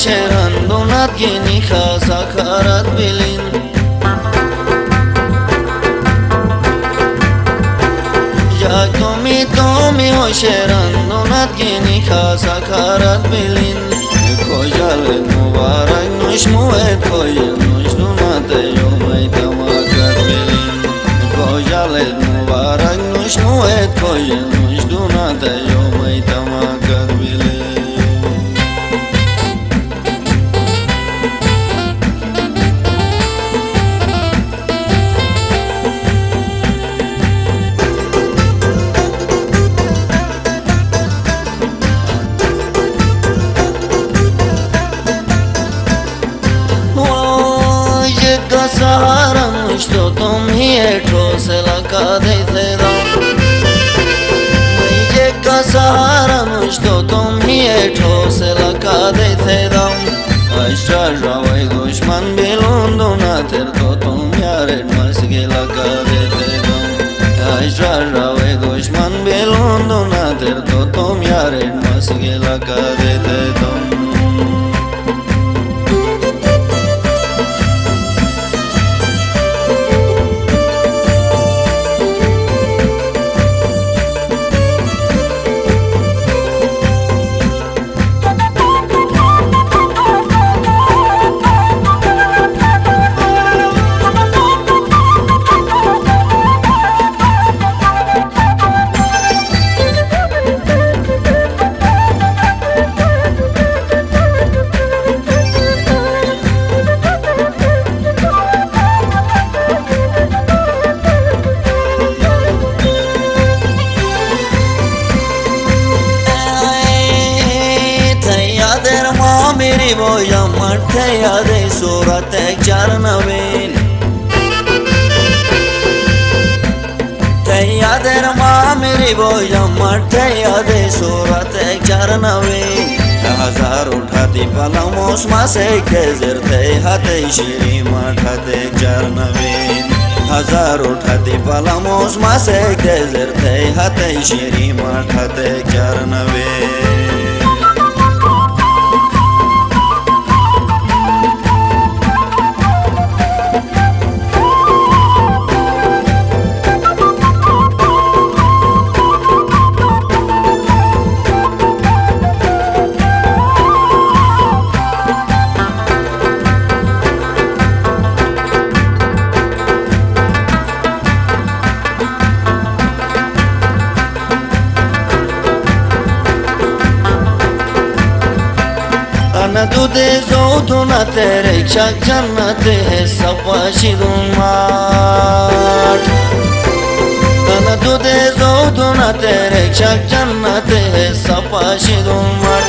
hoşeran donat geni khasa kharat bilin Ya tomi hoşeran donat geni khasa kharat bilin Kojalet mubarak nush muet koyel nush donat yomay tamakat bilin Kojalet mubarak nush muet koyel nush donat yomay tamakat bilin सहारा मुझ तो तुम ही एठो से लगा देते दम मुझे का सहारा मुझ तो तुम ही एठो से लगा देते दम अशरा रावई दुश्मन बिलून दोना तेर तो तुम यारे मस के लगा देते दम अशरा रावई दुश्मन बिलून दोना तेर तो तुम यारे मस के लगा देते दम मेरी वो यमठ यादे सूरत चार नवीन यादे रमा मेरी वो यमठ यादे सूरत चार नवीन हजार उठाती पला मौसमा से गेजर थे हाथे श्री मठाते चार नवीन हजार उठाती पला मौसमा से गेजर थे हाथे श्री मठाते चार नवीन दूधे जोधुना तेरे चक जन्नत है सपाशिदुन माट तन दूधे जोधुना तेरे चक जन्नत है सपाशिदुन माट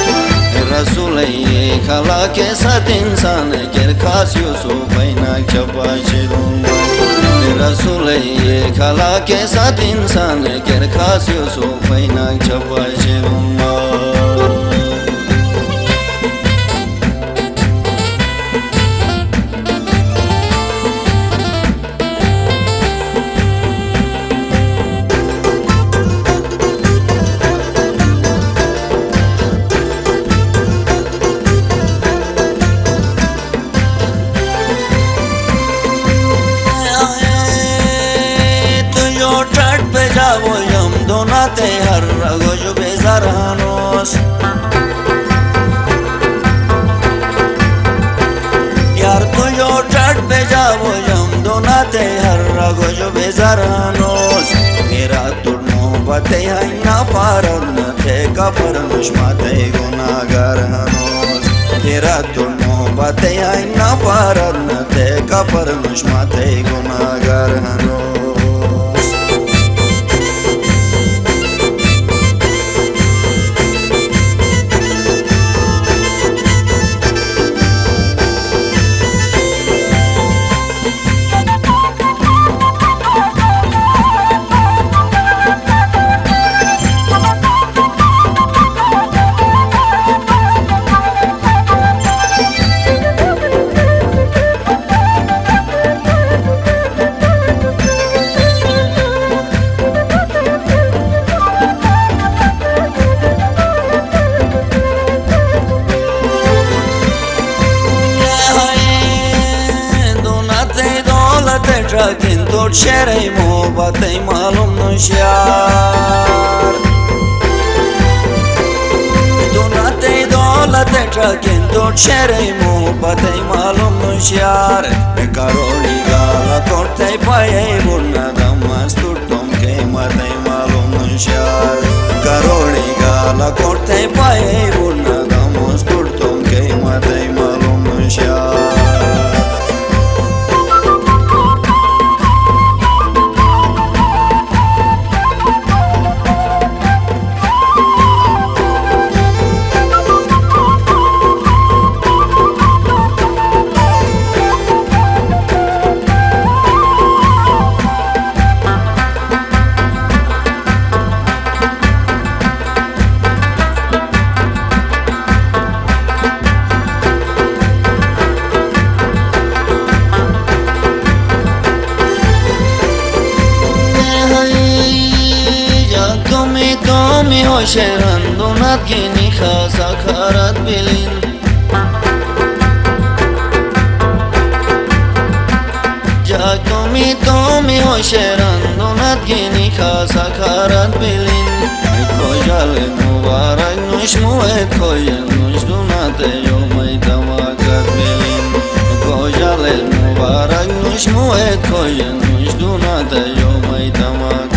रसूल ये खला के साथ इंसान के खास यूसुफ बैना चपाशिदुन माट रसूल ये खला के साथ इंसान के खास यूसुफ बैना चपाशिदुन माट donate har ragojo bezaranos yar to yo chat bejavo yam donate har ragojo bezaranos mera turno bate hai na paran the kafar nushmate gunagar hanos mera turno bate hai na paran the kafar nushmate gunagar hanos nușiar. Donate-i dolate čakin to čerej mu patej malum nușiar. Pe Karoli gala kortej pa jej burna damas turtom kej matej malum nușiar. Karoli gala kortej pa jej burna damas turtom kej matej malum nușiar. Tomi hoşeran donat geni khasa kharat bilin. Ja tomi hoşeran donat geni khasa kharat bilin. Kojale mubarak nush muet koyen nush donate yo mai tamakat bilin. Kojale mubarak nush muet koyen nush donate yo mai tamakat.